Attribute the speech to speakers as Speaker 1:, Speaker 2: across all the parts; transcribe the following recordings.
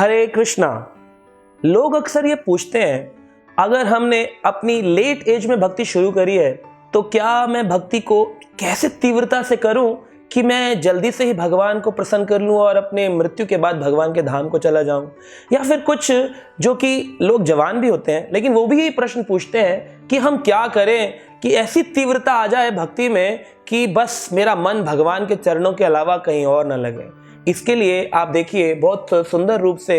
Speaker 1: हरे कृष्णा। लोग अक्सर ये पूछते हैं, अगर हमने अपनी लेट एज में भक्ति शुरू करी है तो क्या मैं भक्ति को कैसे तीव्रता से करूं कि मैं जल्दी से ही भगवान को प्रसन्न कर लूं और अपने मृत्यु के बाद भगवान के धाम को चला जाऊं। या फिर कुछ जो कि लोग जवान भी होते हैं लेकिन वो भी ये प्रश्न पूछते हैं कि हम क्या करें कि ऐसी तीव्रता आ जाए भक्ति में कि बस मेरा मन भगवान के चरणों के अलावा कहीं और ना लगे। इसके लिए आप देखिए बहुत सुंदर रूप से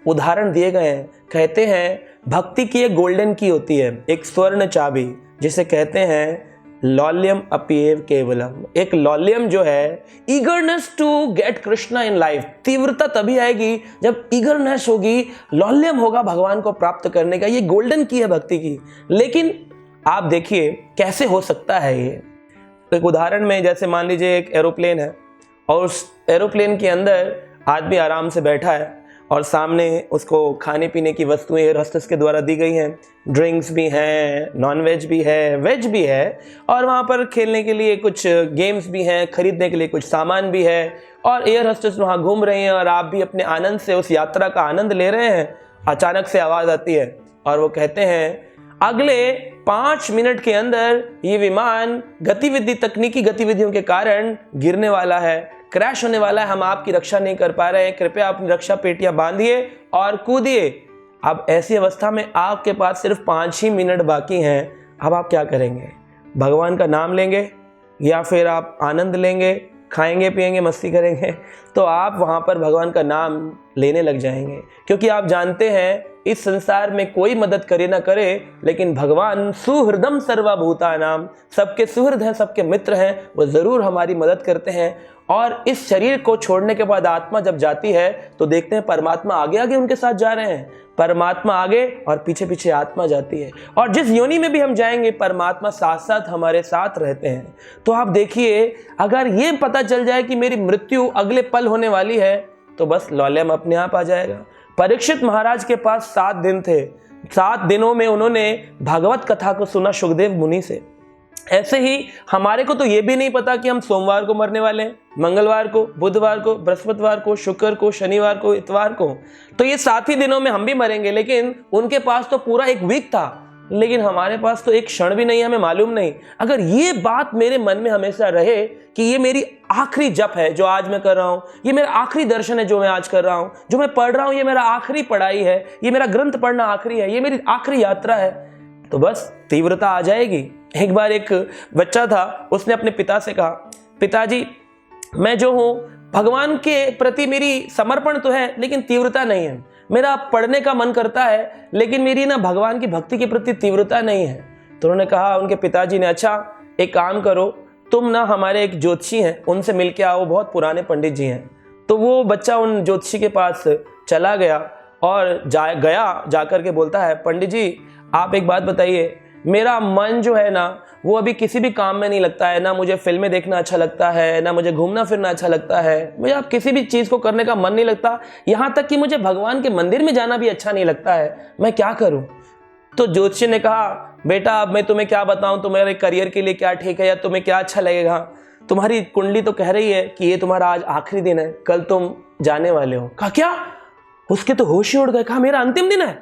Speaker 1: उदाहरण दिए गए हैं। कहते हैं भक्ति की एक गोल्डन की होती है, एक स्वर्ण चाबी, जिसे कहते हैं लॉल्यम अपीएव केवलम। एक लॉल्यम जो है eagerness to get Krishna in life. तीव्रता तभी आएगी जब ईगरनेस होगी, लॉल्यम होगा भगवान को प्राप्त करने का। ये गोल्डन की है भक्ति की। लेकिन आप देखिए कैसे हो सकता है ये। एक उदाहरण में जैसे मान लीजिए एक एरोप्लेन है और उस एरोप्लेन के अंदर आदमी आराम से बैठा है और सामने उसको खाने पीने की वस्तुएं एयर होस्टेस के द्वारा दी गई हैं। ड्रिंक्स भी हैं, नॉन वेज भी है, वेज भी है, और वहाँ पर खेलने के लिए कुछ गेम्स भी हैं, खरीदने के लिए कुछ सामान भी है, और एयर होस्टेस वहाँ घूम रही हैं और आप भी अपने आनंद से उस यात्रा का आनंद ले रहे हैं। अचानक से आवाज़ आती है और वो कहते हैं अगले 5 मिनट के अंदर ये विमान तकनीकी गतिविधियों के कारण गिरने वाला है, क्रैश होने वाला है, हम आपकी रक्षा नहीं कर पा रहे हैं, कृपया अपनी रक्षा पेटियां बांधिए और कूदिए। अब ऐसी अवस्था में आपके पास सिर्फ 5 ही मिनट बाकी हैं। अब आप क्या करेंगे? भगवान का नाम लेंगे या फिर आप आनंद लेंगे, खाएंगे पिएंगे मस्ती करेंगे? तो आप वहाँ पर भगवान का नाम लेने लग जाएंगे, क्योंकि आप जानते हैं इस संसार में कोई मदद करे ना करे लेकिन भगवान सुहृदम सर्वभूतानाम, सबके सुहृद हैं, सबके मित्र हैं, वो ज़रूर हमारी मदद करते हैं। और इस शरीर को छोड़ने के बाद आत्मा जब जाती है तो देखते हैं परमात्मा आगे आगे उनके साथ जा रहे हैं। परमात्मा आगे और पीछे पीछे आत्मा जाती है, और जिस योनि में भी हम जाएंगे परमात्मा साथ साथ हमारे साथ रहते हैं। तो आप देखिए, अगर ये पता चल जाए कि मेरी मृत्यु अगले पल होने वाली है तो बस लॉल्यम अपने आप आ जाएगा। परीक्षित महाराज के पास 7 दिन थे। 7 दिनों में उन्होंने भागवत कथा को सुना सुखदेव मुनि से। ऐसे ही हमारे को तो ये भी नहीं पता कि हम सोमवार को मरने वाले हैं, मंगलवार को, बुधवार को, बृहस्पतिवार को, शुक्र को, शनिवार को, इतवार को। तो ये 7 ही दिनों में हम भी मरेंगे, लेकिन उनके पास तो पूरा एक वीक था, लेकिन हमारे पास तो एक क्षण भी नहीं, हमें मालूम नहीं। अगर ये बात मेरे मन में हमेशा रहे कि ये मेरी आखिरी जप है जो आज मैं कर रहा हूँ, ये मेरा आखिरी दर्शन है जो मैं आज कर रहा हूँ, जो मैं पढ़ रहा हूँ ये मेरा आखिरी पढ़ाई है, ये मेरा ग्रंथ पढ़ना आखिरी है, ये मेरी आखिरी यात्रा है, तो बस तीव्रता आ जाएगी। एक बार एक बच्चा था, उसने अपने पिता से कहा, पिताजी मैं जो हूँ भगवान के प्रति मेरी समर्पण तो है लेकिन तीव्रता नहीं है। मेरा पढ़ने का मन करता है लेकिन मेरी ना भगवान की भक्ति के प्रति तीव्रता नहीं है। तो उन्होंने कहा, उनके पिताजी ने, अच्छा एक काम करो, तुम ना हमारे एक ज्योतिषी हैं उनसे मिल के आओ, बहुत पुराने पंडित जी हैं। तो वो बच्चा उन ज्योतिषी के पास चला गया और जाकर के बोलता है, पंडित जी आप एक बात बताइए, मेरा मन जो है ना वो अभी किसी भी काम में नहीं लगता है, ना मुझे फिल्में देखना अच्छा लगता है, ना मुझे घूमना फिरना अच्छा लगता है, मुझे अब किसी भी चीज़ को करने का मन नहीं लगता, यहाँ तक कि मुझे भगवान के मंदिर में जाना भी अच्छा नहीं लगता है, मैं क्या करूँ? तो ज्योतिषी ने कहा, बेटा अब मैं तुम्हें क्या बताऊँ, तुम्हारे करियर के लिए क्या ठीक है या तुम्हें क्या अच्छा लगेगा? तुम्हारी कुंडली तो कह रही है कि ये तुम्हारा आज आखिरी दिन है, कल तुम जाने वाले हो। कहा क्या? उसके तो होश ही उड़ गए। कहा मेरा अंतिम दिन है।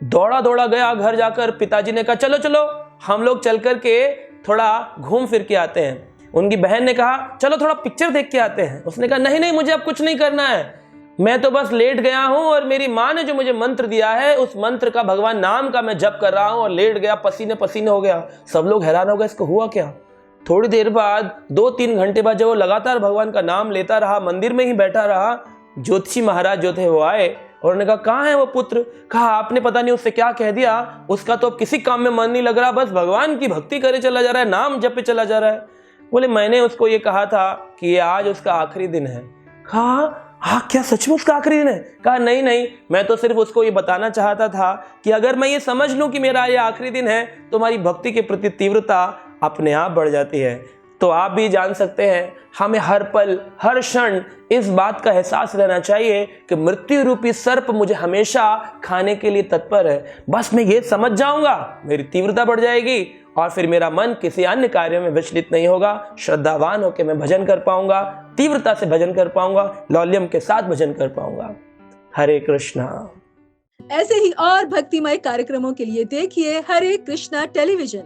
Speaker 1: दौड़ा दौड़ा गया घर जाकर, पिताजी ने कहा चलो चलो हम लोग चल कर के थोड़ा घूम फिर के आते हैं। उनकी बहन ने कहा चलो थोड़ा पिक्चर देख के आते हैं। उसने कहा नहीं नहीं मुझे अब कुछ नहीं करना है, मैं तो बस लेट गया हूं और मेरी माँ ने जो मुझे मंत्र दिया है उस मंत्र का, भगवान नाम का मैं जप कर रहा हूं, और लेट गया, पसीने पसीने हो गया। सब लोग हैरान हो गए, इसको हुआ क्या? थोड़ी देर बाद 2-3 घंटे बाद जब वो लगातार भगवान का नाम लेता रहा, मंदिर में ही बैठा रहा, ज्योतिषी महाराज जो थे वो आए और उन्होंने कहा कहाँ है वो पुत्र? कहा आपने पता नहीं उससे क्या कह दिया, उसका तो अब किसी काम में मन नहीं लग रहा, बस भगवान की भक्ति करे चला जा रहा है, नाम जपे चला जा रहा है। बोले मैंने उसको ये कहा था कि ये आज उसका आखिरी दिन है। कहा हाँ क्या सच में उसका आखिरी दिन है? कहा नहीं नहीं, मैं तो सिर्फ उसको ये बताना चाहता था कि अगर मैं ये समझ लूँ कि मेरा ये आखिरी दिन है तो हमारी भक्ति के प्रति तीव्रता अपने आप बढ़ जाती है। तो आप भी जान सकते हैं, हमें हर पल हर क्षण इस बात का एहसास रहना चाहिए कि मृत्यु रूपी सर्प मुझे हमेशा खाने के लिए तत्पर है। बस मैं ये समझ जाऊंगा, मेरी तीव्रता बढ़ जाएगी और फिर मेरा मन किसी अन्य कार्य में विचलित नहीं होगा। श्रद्धावान होकर मैं भजन कर पाऊंगा, तीव्रता से भजन कर पाऊंगा, लौल्यम के साथ भजन कर पाऊंगा। हरे कृष्णा।
Speaker 2: ऐसे ही और भक्तिमय कार्यक्रमों के लिए देखिए हरे कृष्णा टेलीविजन।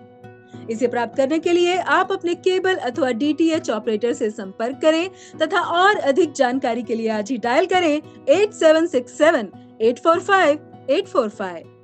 Speaker 2: इसे प्राप्त करने के लिए आप अपने केबल अथवा डीटीएच ऑपरेटर से संपर्क करें तथा और अधिक जानकारी के लिए आज ही डायल करें 8767 845 845।